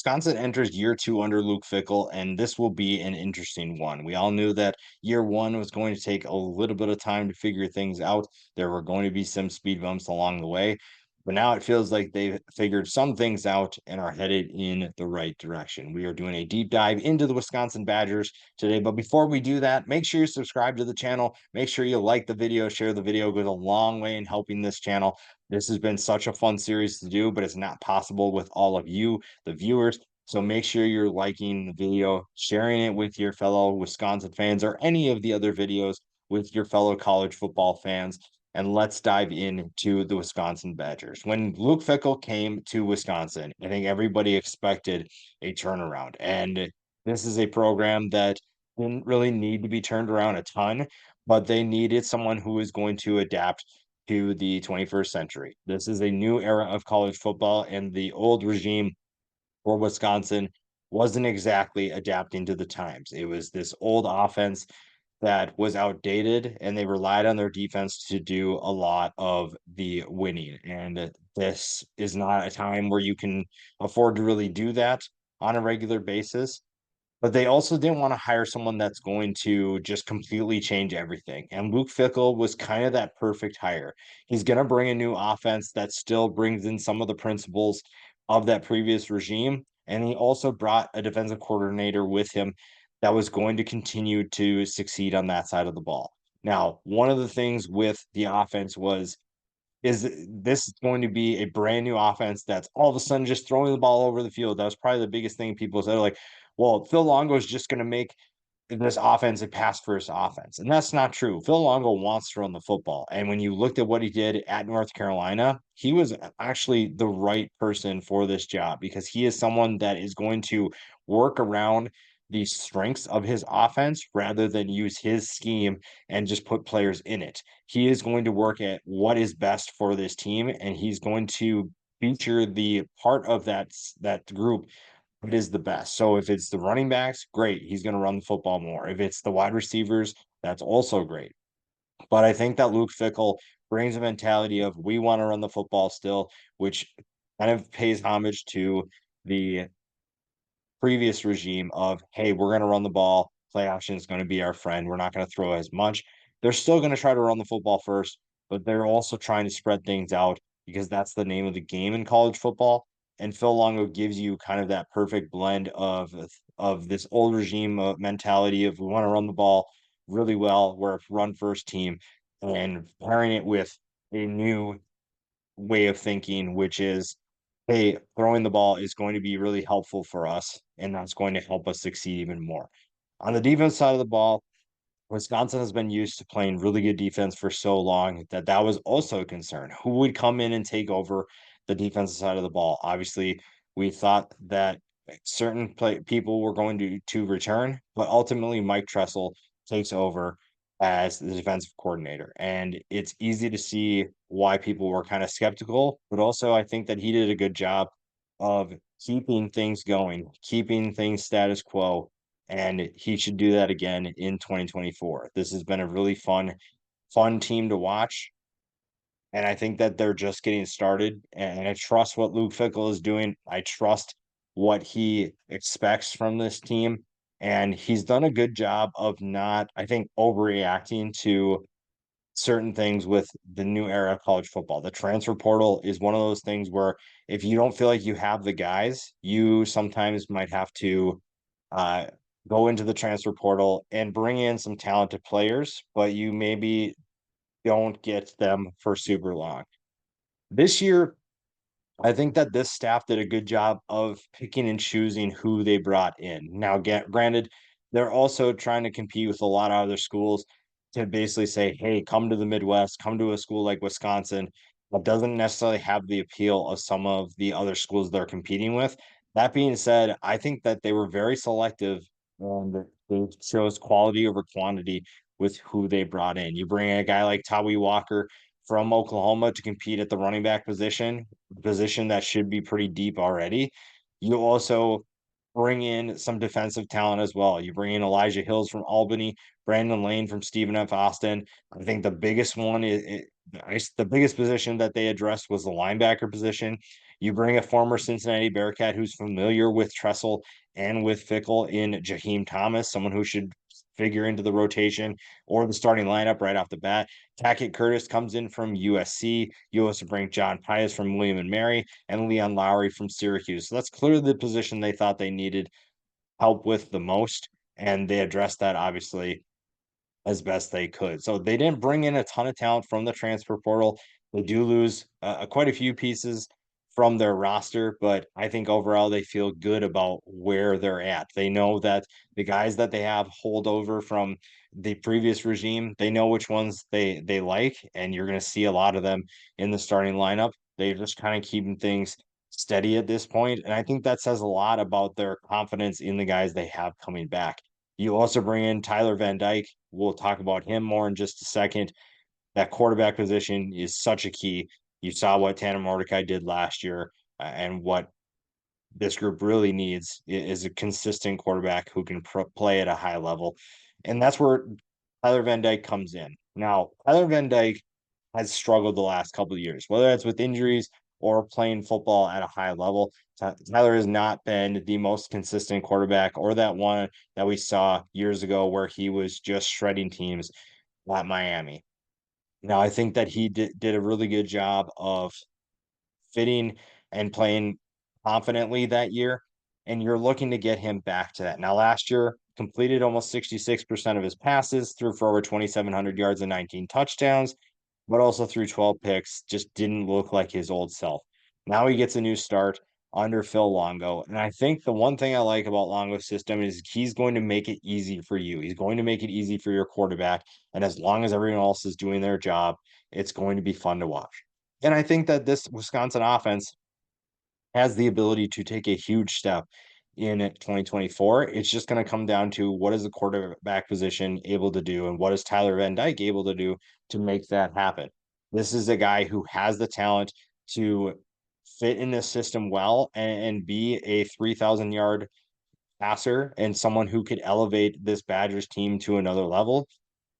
Wisconsin enters year 2 under Luke Fickell, and this will be an interesting one. We all knew that year 1 was going to take a little bit of time to figure things out. There were going to be some speed bumps along the way, but now it feels like they've figured some things out and are headed in the right direction. We are doing a deep dive into the Wisconsin Badgers today, but before we do that, make sure you subscribe to the channel. Make sure you like the video, share the video. It goes a long way in helping this channel. This has been such a fun series to do, but it's not possible with all of you, the viewers. So make sure you're liking the video, sharing it with your fellow Wisconsin fans or any of the other videos with your fellow college football fans. And let's dive into the Wisconsin Badgers. When Luke Fickell came to Wisconsin, I think everybody expected a turnaround. And this is a program that didn't really need to be turned around a ton, but they needed someone who is going to adapt to the 21st century. This is a new era of college football, and the old regime for Wisconsin wasn't exactly adapting to the times. It was this old offense that was outdated, and they relied on their defense to do a lot of the winning. And this is not a time where you can afford to really do that on a regular basis. But they also didn't want to hire someone that's going to just completely change everything. And Luke Fickell was kind of that perfect hire. He's going to bring a new offense that still brings in some of the principles of that previous regime. And he also brought a defensive coordinator with him that was going to continue to succeed on that side of the ball. Now, one of the things with the offense was is this going to be a brand new offense that's all of a sudden just throwing the ball over the field? That was probably the biggest thing people said, like, well, Phil Longo is just going to make this offense a pass first offense. And that's not true. Phil Longo wants to run the football. And when you looked at what he did at North Carolina, he was actually the right person for this job because he is someone that is going to work around the strengths of his offense rather than use his scheme and just put players in it. He is going to work at what is best for this team, and he's going to feature the part of that group it is the best. So if it's the running backs, great. He's going to run the football more. If it's the wide receivers, that's also great. But I think that Luke Fickell brings a mentality of we want to run the football still, which kind of pays homage to the previous regime of, hey, we're going to run the ball. Play action is going to be our friend. We're not going to throw as much. They're still going to try to run the football first, but they're also trying to spread things out because that's the name of the game in college football. And Phil Longo gives you kind of that perfect blend of this old regime mentality of we want to run the ball really well. We're a run first team, and pairing it with a new way of thinking, which is, hey, throwing the ball is going to be really helpful for us, and that's going to help us succeed even more. On the defense side of the ball, Wisconsin has been used to playing really good defense for so long that that was also a concern. Who would come in and take over the defensive side of the ball? Obviously, we thought that certain people were going to return, but ultimately Mike Tressel takes over as the defensive coordinator. And it's easy to see why people were kind of skeptical, but also I think that he did a good job of keeping things going, keeping things status quo, and he should do that again in 2024. This has been a really fun team to watch, and I think that they're just getting started. And I trust what Luke Fickell is doing. I trust what he expects from this team, and he's done a good job of not, I think, overreacting to certain things with the new era of college football. The transfer portal is one of those things where if you don't feel like you have the guys, you sometimes might have to uh, go into the transfer portal and bring in some talented players, but you maybe don't get them for super long. This year, I think that this staff did a good job of picking and choosing who they brought in. Now, granted, they're also trying to compete with a lot of other schools to basically say, hey, come to the Midwest, come to a school like Wisconsin that doesn't necessarily have the appeal of some of the other schools they're competing with. That being said, I think that they were very selective and they chose quality over quantity with who they brought in. You bring a guy like Tawi Walker from Oklahoma to compete at the running back position that should be pretty deep already. You also bring in some defensive talent as well. You bring in Elijah Hills from Albany, Brandon Lane from Stephen F. Austin. I think the biggest one is the biggest position that they addressed was the linebacker position. You bring a former Cincinnati Bearcat who's familiar with Tressel and with Fickell in Jaheim Thomas, someone who should figure into the rotation or the starting lineup right off the bat. Tackett Curtis comes in from USC. You also bring John Pius from William and Mary and Leon Lowry from Syracuse. So that's clearly the position they thought they needed help with the most. And they addressed that obviously as best they could. So they didn't bring in a ton of talent from the transfer portal. They do lose quite a few pieces from their roster, but I think overall they feel good about where they're at. They know that the guys that they have hold over from the previous regime, they know which ones they like, and you're going to see a lot of them in the starting lineup. They're just kind of keeping things steady at this point, and I think that says a lot about their confidence in the guys they have coming back. You also bring in Tyler Van Dyke. We'll talk about him more in just a second. That quarterback position is such a key. You saw what Tanner Mordecai did last year, and what this group really needs is a consistent quarterback who can play at a high level. And that's where Tyler Van Dyke comes in. Now, Tyler Van Dyke has struggled the last couple of years, whether that's with injuries or playing football at a high level. Tyler has not been the most consistent quarterback, or that one that we saw years ago where he was just shredding teams at Miami. Now, I think that he did a really good job of fitting and playing confidently that year. And you're looking to get him back to that. Now, last year, completed almost 66% of his passes, threw for over 2,700 yards and 19 touchdowns, but also threw 12 picks, just didn't look like his old self. Now he gets a new start under Phil Longo. And I think the one thing I like about Longo's system is he's going to make it easy for you. He's going to make it easy for your quarterback. And as long as everyone else is doing their job, it's going to be fun to watch. And I think that this Wisconsin offense has the ability to take a huge step in 2024. It's just going to come down to what is the quarterback position able to do, and what is Tyler Van Dyke able to do to make that happen. This is a guy who has the talent to fit in this system well and be a 3,000 yard passer and someone who could elevate this Badgers team to another level,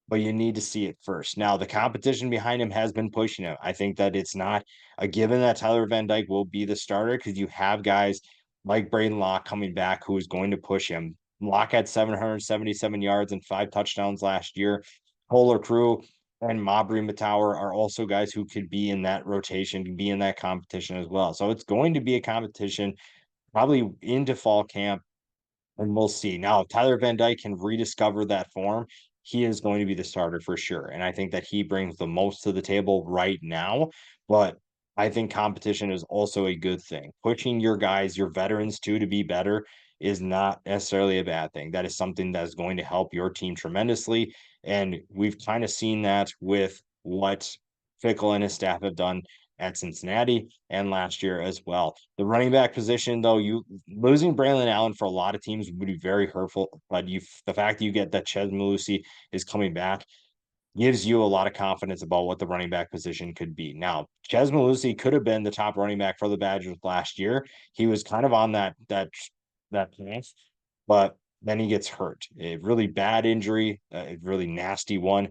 but you need to see it first. Now, the competition behind him has been pushing him. I think that it's not a given that Tyler Van Dyke will be the starter, because you have guys like Braden Locke coming back who is going to push him. Locke had 777 yards and 5 touchdowns last year. Polar Crew and Mabry Matower are also guys who could be in that rotation, be in that competition as well. So it's going to be a competition probably into fall camp, and we'll see. Now, if Tyler Van Dyke can rediscover that form, he is going to be the starter for sure. And I think that he brings the most to the table right now. But I think competition is also a good thing. Pushing your guys, your veterans too, to be better is not necessarily a bad thing. That is something that is going to help your team tremendously. And we've kind of seen that with what Fickell and his staff have done at Cincinnati and last year as well. The running back position, though, you losing Braylon Allen for a lot of teams would be very hurtful. But the fact that you get that Chez Malusi is coming back gives you a lot of confidence about what the running back position could be. Now, Chez Malusi could have been the top running back for the Badgers last year. He was kind of on that path, but then he gets hurt. A really bad injury, a really nasty one,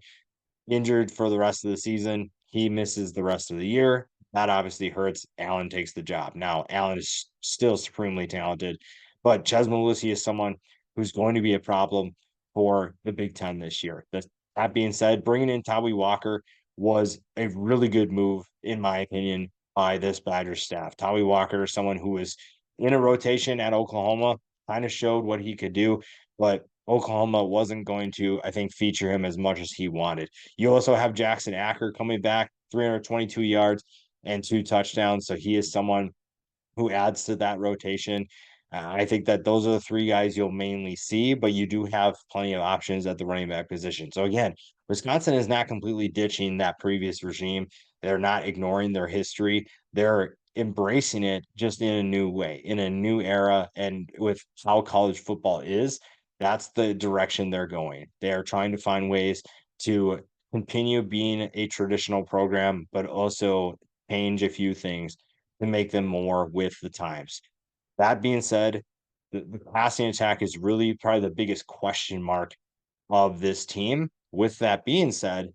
injured for the rest of the season. He misses the rest of the year. That obviously hurts. Allen takes the job. Now, Allen is still supremely talented, but Chez Mellusi is someone who's going to be a problem for the Big Ten this year. That being said, bringing in Tawi Walker was a really good move, in my opinion, by this Badgers staff. Tawi Walker is someone who was in a rotation at Oklahoma, kind of showed what he could do, but Oklahoma wasn't going to, I think, feature him as much as he wanted. You also have Jackson Acker coming back, 322 yards and 2 touchdowns. So he is someone who adds to that rotation. I think that those are the three guys you'll mainly see, but you do have plenty of options at the running back position. So again, Wisconsin is not completely ditching that previous regime. They're not ignoring their history. They're embracing it just in a new way, in a new era, and with how college football is, that's the direction they're going. They are trying to find ways to continue being a traditional program, but also change a few things to make them more with the times. That being said, the passing attack is really probably the biggest question mark of this team. With that being said,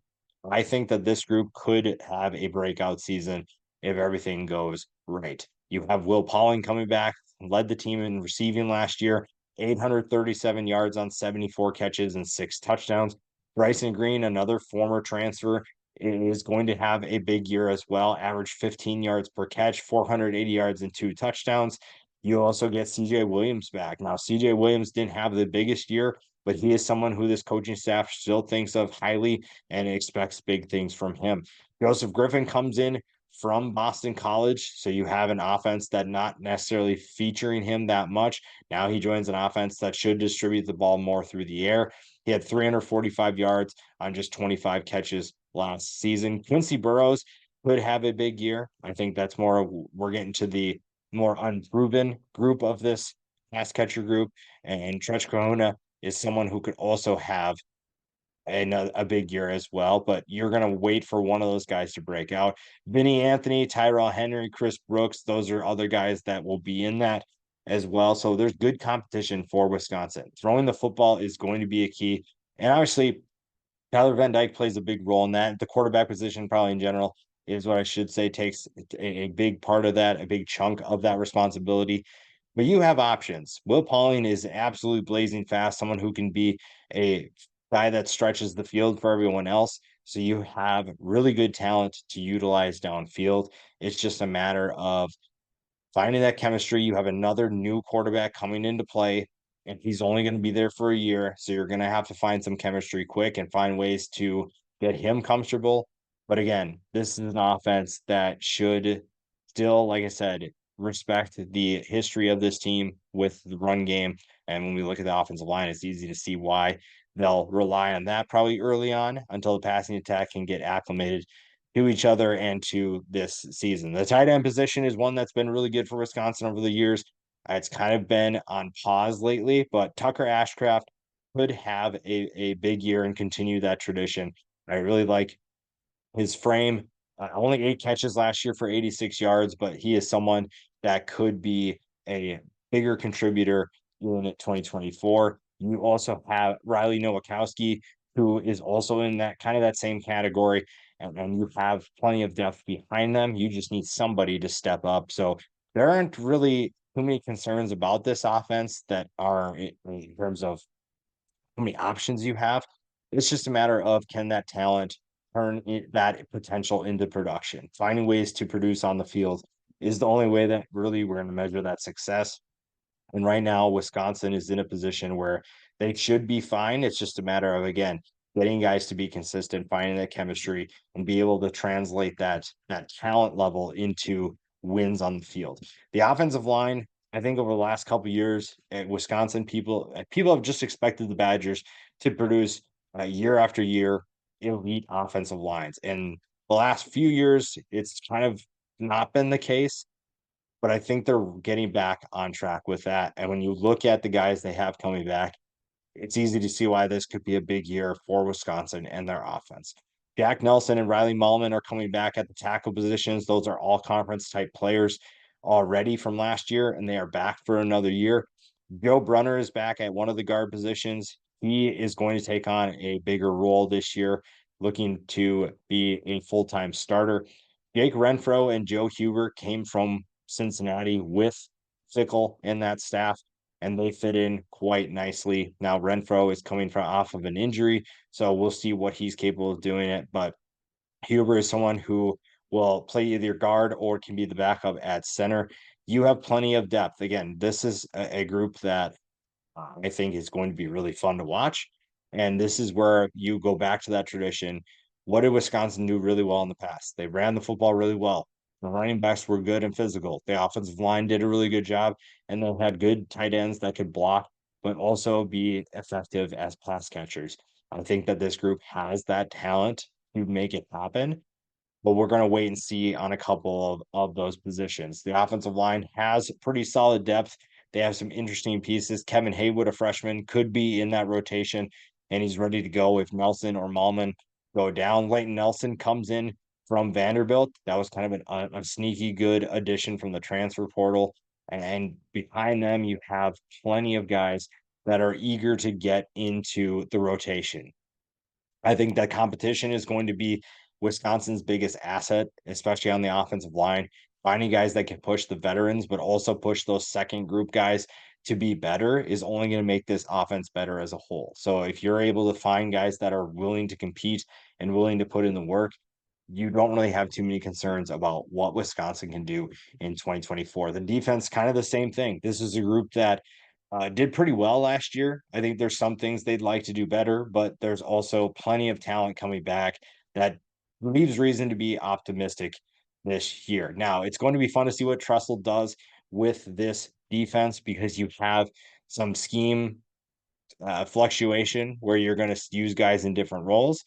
I think that this group could have a breakout season if everything goes right. You have Will Pauling coming back, led the team in receiving last year, 837 yards on 74 catches and 6 touchdowns. Bryson Green, another former transfer, is going to have a big year as well. Average 15 yards per catch, 480 yards and 2 touchdowns. You also get CJ Williams back. Now, CJ Williams didn't have the biggest year, but he is someone who this coaching staff still thinks of highly and expects big things from him. Joseph Griffin comes in from Boston College, so you have an offense that not necessarily featuring him that much. Now he joins an offense that should distribute the ball more through the air. He had 345 yards on just 25 catches last season. Quincy Burrows could have a big year. I think that's more, we're getting to the more unproven group of this pass catcher group. And Trech Kahuna is someone who could also have a big year as well, but you're going to wait for one of those guys to break out. Vinny Anthony, Tyrell Henry, Chris Brooks, those are other guys that will be in that as well. So there's good competition for Wisconsin. Throwing the football is going to be a key. And obviously, Tyler Van Dyke plays a big role in that. The quarterback position, probably in general, is what I should say, takes a big part of that, a big chunk of that responsibility. But you have options. Will Pauling is absolutely blazing fast, someone who can be a guy that stretches the field for everyone else. So you have really good talent to utilize downfield. It's just a matter of finding that chemistry. You have another new quarterback coming into play, and he's only going to be there for a year. So you're going to have to find some chemistry quick and find ways to get him comfortable. But again, this is an offense that should still, like I said, respect the history of this team with the run game. And when we look at the offensive line, it's easy to see why they'll rely on that probably early on until the passing attack can get acclimated to each other and to this season. The tight end position is one that's been really good for Wisconsin over the years. It's kind of been on pause lately, but Tucker Ashcraft could have a big year and continue that tradition. I really like his frame. Only 8 catches last year for 86 yards, but he is someone that could be a bigger contributor in 2024. You also have Riley Nowakowski, who is also in that kind of that same category, and you have plenty of depth behind them. You just need somebody to step up. So there aren't really too many concerns about this offense that are in terms of how many options you have. It's just a matter of can that talent turn that potential into production. Finding ways to produce on the field is the only way that really we're going to measure that success. And right now, Wisconsin is in a position where they should be fine. It's just a matter of, again, getting guys to be consistent, finding that chemistry, and be able to translate that talent level into wins on the field. The offensive line, I think over the last couple of years at Wisconsin, people have just expected the Badgers to produce year after year elite offensive lines. And the last few years, it's kind of not been the case, but I think they're getting back on track with that. And when you look at the guys they have coming back, it's easy to see why this could be a big year for Wisconsin and their offense. Jack Nelson and Riley Mullman are coming back at the tackle positions. Those are all conference type players already from last year, and they are back for another year. Joe Brunner is back at one of the guard positions. He is going to take on a bigger role this year, looking to be a full time starter. Jake Renfro and Joe Huber came from Cincinnati with Fickell and that staff, and they fit in quite nicely. Now Renfro is coming from off of an injury, so we'll see what he's capable of doing it. But Huber is someone who will play either guard or can be the backup at center. You have plenty of depth. Again, this is a group that I think is going to be really fun to watch. And this is where you go back to that tradition. What did Wisconsin do really well in the past? They ran the football really well. The running backs were good and physical. The offensive line did a really good job, and they had good tight ends that could block, but also be effective as pass catchers. I think that this group has that talent to make it happen, but we're going to wait and see on a couple of those positions. The offensive line has pretty solid depth. They have some interesting pieces. Kevin Haywood, a freshman, could be in that rotation, and he's ready to go if Nelson or Malman go down. Leighton Nelson comes in from Vanderbilt. That was kind of a sneaky good addition from the transfer portal. And behind them, you have plenty of guys that are eager to get into the rotation. I think that competition is going to be Wisconsin's biggest asset, especially on the offensive line. finding guys that can push the veterans, but also push those second group guys to be better is only going to make this offense better as a whole. So if you're able to find guys that are willing to compete and willing to put in the work, you don't really have too many concerns about what Wisconsin can do in 2024. The defense, kind of the same thing. This is a group that did pretty well last year. I think there's some things they'd like to do better, but there's also plenty of talent coming back that leaves reason to be optimistic this year. Now, it's going to be fun to see what Tressel does with this defense because you have some scheme fluctuation where you're going to use guys in different roles,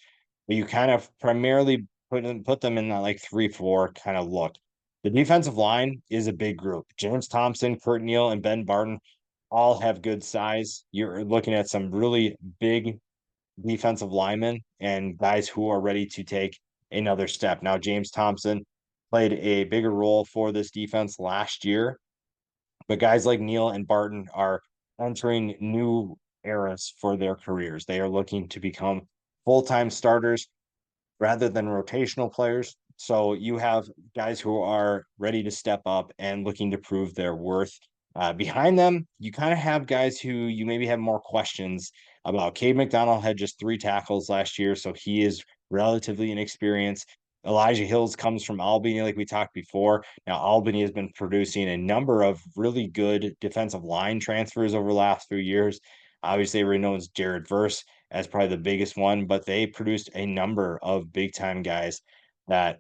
but you kind of primarily put them in that like 3-4 kind of look. The defensive line is a big group. James Thompson, Kurt Neal, and Ben Barton all have good size. You're looking at some really big defensive linemen and guys who are ready to take another step. Now, James Thompson played a bigger role for this defense last year, but guys like Neal and Barton are entering new eras for their careers. They are looking to become full-time starters rather than rotational players. So you have guys who are ready to step up and looking to prove their worth. Behind them, you kind of have guys who you maybe have more questions about. Cade McDonald had just 3 tackles last year, so he is relatively inexperienced. Elijah Hills comes from Albany, like we talked before. Now, Albany has been producing a number of really good defensive line transfers over the last few years. Obviously, everyone knows Jared Verse as probably the biggest one, but they produced a number of big time guys that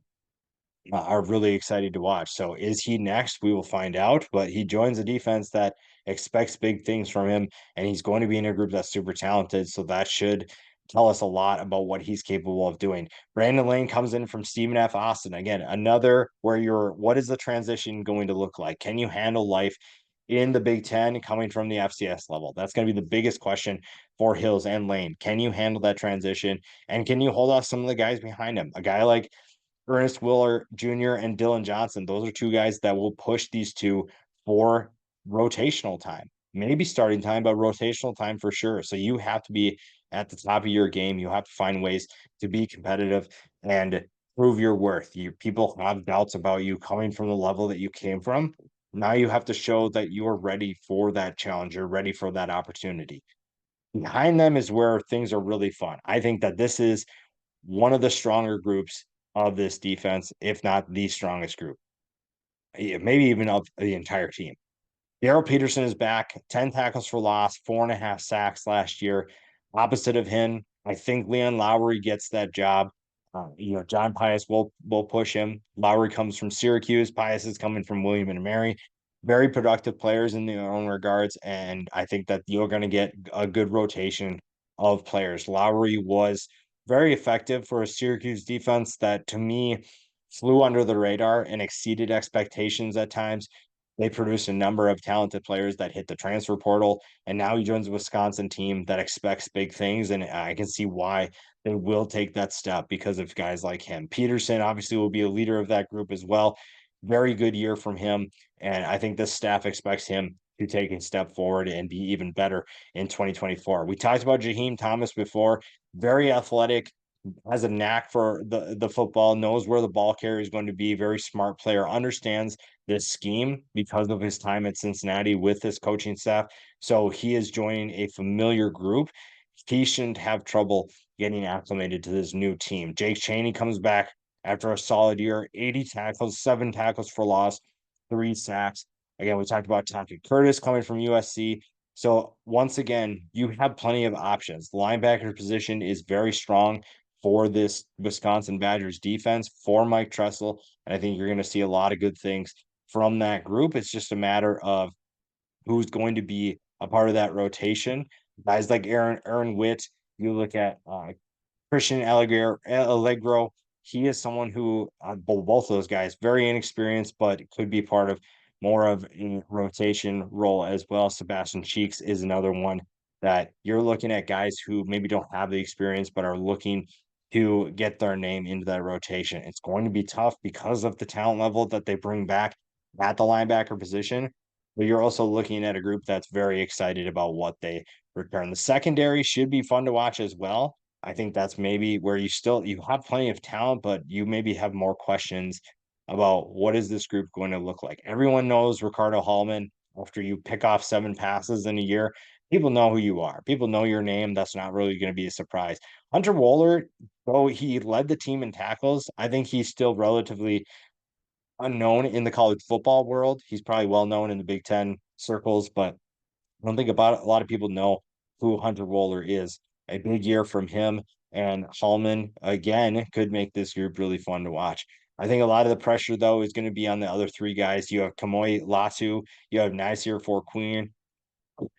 are really excited to watch. So is he next? We will find out, but he joins a defense that expects big things from him, and he's going to be in a group that's super talented. So that should tell us a lot about what he's capable of doing. Brandon Lane comes in from Stephen F. Austin. Again, another where what is the transition going to look like? Can you handle life in the Big Ten coming from the FCS level? That's going to be the biggest question for Hills and Lane. Can you handle that transition? And can you hold off some of the guys behind him? A guy like Ernest Willer Jr. and Dylan Johnson. Those are two guys that will push these two for rotational time. Maybe starting time, but rotational time for sure. So you have to be at the top of your game. You have to find ways to be competitive and prove your worth. People have doubts about you coming from the level that you came from. Now you have to show that you are ready for that challenge. You're ready for that opportunity. Behind them is where things are really fun. I think that this is one of the stronger groups of this defense, if not the strongest group, maybe even of the entire team. Daryl Peterson is back, 10 tackles for loss, 4.5 sacks last year. Opposite of him, I think Leon Lowry gets that job. John Pius will push him. Lowry comes from Syracuse. Pius is coming from William and Mary. Very productive players in their own regards, and I think that you're going to get a good rotation of players. Lowry was very effective for a Syracuse defense that, to me, flew under the radar and exceeded expectations at times. They produced a number of talented players that hit the transfer portal, and now he joins a Wisconsin team that expects big things, and I can see why they will take that step because of guys like him. Peterson obviously will be a leader of that group as well. Very good year from him, and I think this staff expects him to take a step forward and be even better in 2024. We talked about Jaheim Thomas before, very athletic, has a knack for the football, knows where the ball carrier is going to be, very smart player, understands this scheme because of his time at Cincinnati with this coaching staff. So he is joining a familiar group. He shouldn't have trouble getting acclimated to this new team. Jake Chaney comes back after a solid year, 80 tackles, 7 tackles for loss, 3 sacks. Again, we talked about Tackett Curtis coming from USC. So once again, you have plenty of options. The linebacker position is very strong for this Wisconsin Badgers defense for Mike Tressel. And I think you're going to see a lot of good things from that group. It's just a matter of who's going to be a part of that rotation. Guys like Aaron Witt, you look at Christian Allegro. He is someone who, both of those guys, very inexperienced, but could be part of more of a rotation role as well. Sebastian Cheeks is another one that you're looking at guys who maybe don't have the experience, but are looking to get their name into that rotation. It's going to be tough because of the talent level that they bring back at the linebacker position. But you're also looking at a group that's very excited about what they return. The secondary should be fun to watch as well. I think that's maybe where you have plenty of talent, but you maybe have more questions about what is this group going to look like. Everyone knows Ricardo Hallman. After you pick off 7 passes in a year, people know who you are. People know your name. That's not really going to be a surprise. Hunter Wohler, though he led the team in tackles, I think he's still relatively unknown in the college football world. He's probably well known in the Big Ten circles, but I don't think about it. A lot of people know who Hunter Wohler is. A big year from him and Hallman again could make this group really fun to watch. I think a lot of the pressure though is going to be on the other three guys. You have Kamoy Lasu, you have Nasir for Queen,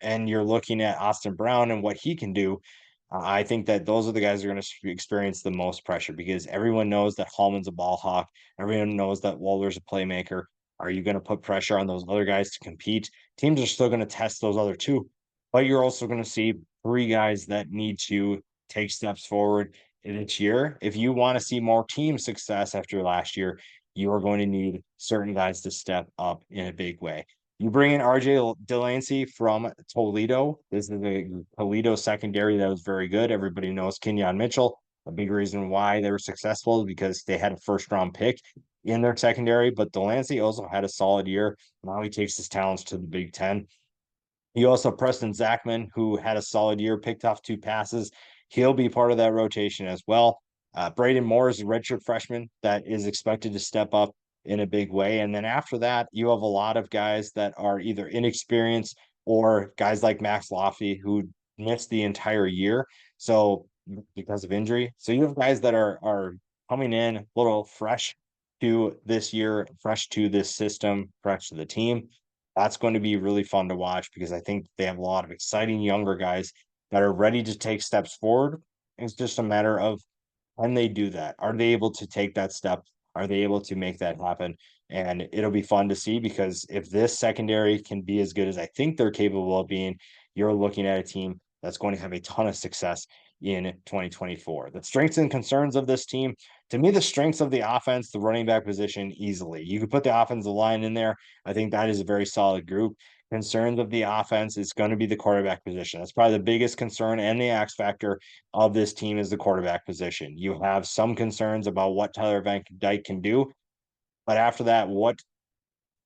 and you're looking at Austin Brown and what he can do. I think that those are the guys who are going to experience the most pressure because everyone knows that Hallman's a ball hawk. Everyone knows that Waller's a playmaker. Are you going to put pressure on those other guys to compete? Teams are still going to test those other two, but you're also going to see three guys that need to take steps forward this year. If you want to see more team success after last year, you are going to need certain guys to step up in a big way. You bring in RJ Delancey from Toledo. This is the Toledo secondary that was very good. Everybody knows Kenyon Mitchell. A big reason why they were successful is because they had a first round pick in their secondary, but Delancey also had a solid year. Now he takes his talents to the Big Ten. You also have Preston Zachman, who had a solid year, picked off 2 passes. He'll be part of that rotation as well. Braden Moore is a redshirt freshman that is expected to step up in a big way. And then after that, you have a lot of guys that are either inexperienced or guys like Max Lofty who missed the entire year. So because of injury. So you have guys that are coming in a little fresh to this year, fresh to this system, fresh to the team. That's going to be really fun to watch because I think they have a lot of exciting younger guys that are ready to take steps forward. It's just a matter of can they do that? Are they able to take that step? Are they able to make that happen? And it'll be fun to see because if this secondary can be as good as I think they're capable of being, you're looking at a team that's going to have a ton of success in 2024. The strengths and concerns of this team, to me, the strengths of the offense, the running back position, easily. You could put the offensive line in there. I think that is a very solid group. Concerns of the offense is going to be the quarterback position. That's probably the biggest concern and the X factor of this team is the quarterback position. You have some concerns about what Tyler Van Dyke can do, but after that, what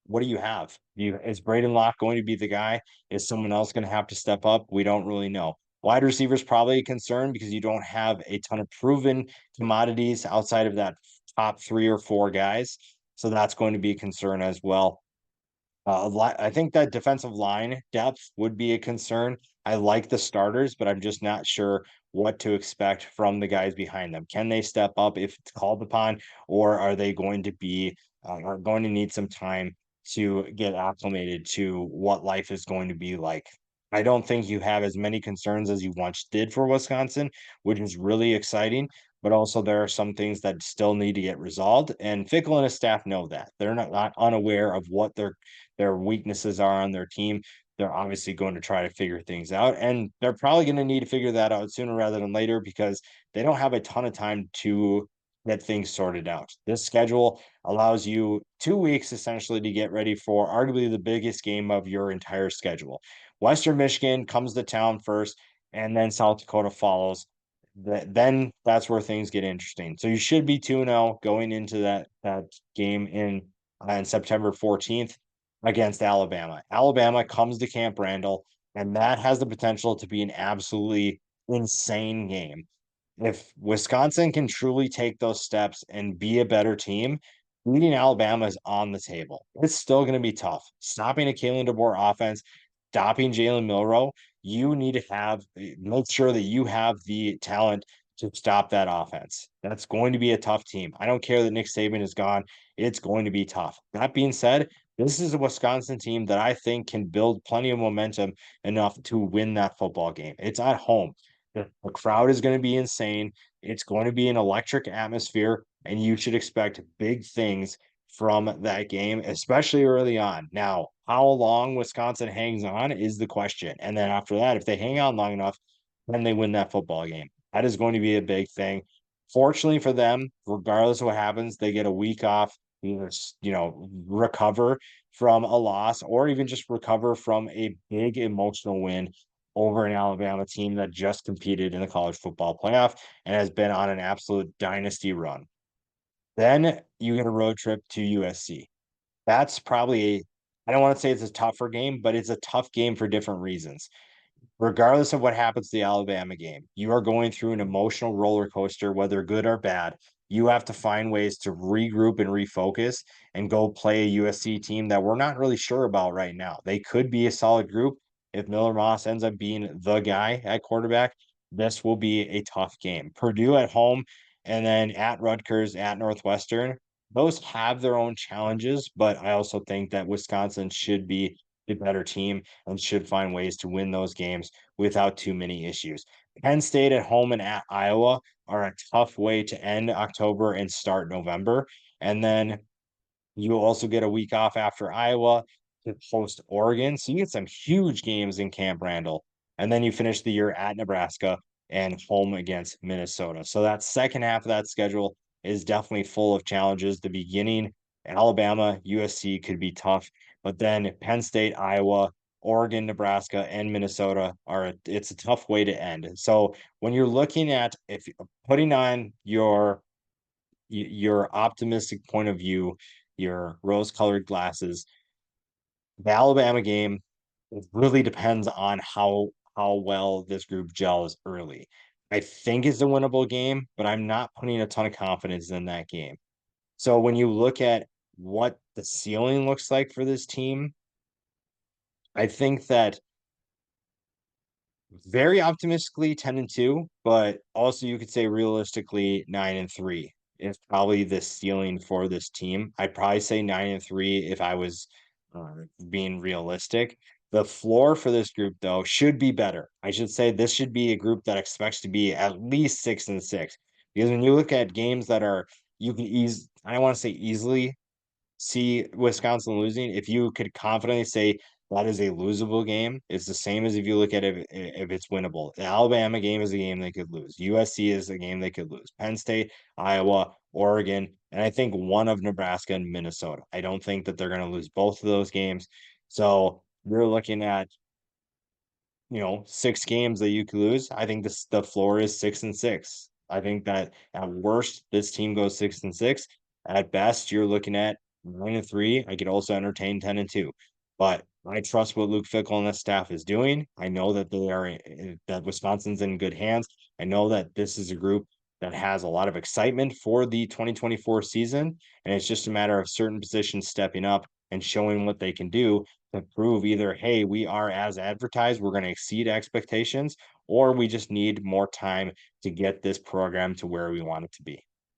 do you have? Is Braden Locke going to be the guy? Is someone else going to have to step up? We don't really know. Wide receivers probably a concern because you don't have a ton of proven commodities outside of that top 3 or 4 guys. So that's going to be a concern as well. I think that defensive line depth would be a concern. I like the starters, but I'm just not sure what to expect from the guys behind them. Can they step up if it's called upon, or are they going to be are going to need some time to get acclimated to what life is going to be like? I don't think you have as many concerns as you once did for Wisconsin, which is really exciting. But also there are some things that still need to get resolved, and Fickell and his staff know that they're not unaware of what their weaknesses are on their team. They're obviously going to try to figure things out, and they're probably going to need to figure that out sooner rather than later because they don't have a ton of time to get things sorted out. This schedule allows you 2 weeks essentially to get ready for arguably the biggest game of your entire schedule. Western Michigan comes to town first, and then South Dakota follows. Then that's where things get interesting. So you should be 2-0 going into that game in on September 14th against Alabama. Alabama comes to Camp Randall, and that has the potential to be an absolutely insane game. If Wisconsin can truly take those steps and be a better team, beating Alabama is on the table. It's still going to be tough. Stopping a Kalen DeBoer offense, stopping Jalen Milroe, you need to make sure that you have the talent to stop that offense. That's going to be a tough team. I don't care that Nick Saban is gone. It's going to be tough. That being said, this is a Wisconsin team that I think can build plenty of momentum enough to win that football game. It's at home. The crowd is going to be insane. It's going to be an electric atmosphere, and you should expect big things from that game, especially early on. Now, how long Wisconsin hangs on is the question. And then after that, if they hang on long enough, then they win that football game. That is going to be a big thing. Fortunately for them, regardless of what happens, they get a week off, either recover from a loss or even just recover from a big emotional win over an Alabama team that just competed in the college football playoff and has been on an absolute dynasty run. Then you get a road trip to USC. That's probably I don't want to say it's a tougher game, but it's a tough game for different reasons. Regardless of what happens to the Alabama game, you are going through an emotional roller coaster, whether good or bad. You have to find ways to regroup and refocus and go play a USC team that we're not really sure about right now. They could be a solid group. If Miller Moss ends up being the guy at quarterback, this will be a tough game. Purdue at home and then at Rutgers, at Northwestern. Those have their own challenges, but I also think that Wisconsin should be the better team and should find ways to win those games without too many issues. Penn State at home and at Iowa are a tough way to end October and start November. And then you also get a week off after Iowa to host Oregon. So you get some huge games in Camp Randall. And then you finish the year at Nebraska and home against Minnesota. So that second half of that schedule is definitely full of challenges. The beginning, Alabama, USC could be tough, but then Penn State, Iowa, Oregon, Nebraska, and Minnesota it's a tough way to end. So when you're looking at if putting on your optimistic point of view, your rose-colored glasses. The Alabama game really depends on how well this group gels early. I think it's a winnable game, but I'm not putting a ton of confidence in that game. So when you look at what the ceiling looks like for this team, I think that very optimistically 10-2, but also you could say realistically 9-3 is probably the ceiling for this team. I'd probably say 9-3 if I was being realistic. The floor for this group, though, should be better. I should say this should be a group that expects to be at least 6-6. Because when you look at games that are you can ease, I don't want to say easily see Wisconsin losing, if you could confidently say that is a losable game, it's the same as if you look at it if it's winnable. The Alabama game is a game they could lose. USC is a game they could lose. Penn State, Iowa, Oregon, and I think one of Nebraska and Minnesota. I don't think that they're going to lose both of those games. So you're looking at 6 games that you could lose. I think the floor is 6-6. I think that at worst, this team goes 6-6. At best, you're looking at 9-3. I could also entertain 10-2. But I trust what Luke Fickell and the staff is doing. I know that that Wisconsin's in good hands. I know that this is a group that has a lot of excitement for the 2024 season. And it's just a matter of certain positions stepping up and showing what they can do to prove either, hey, we are as advertised, we're going to exceed expectations, or we just need more time to get this program to where we want it to be.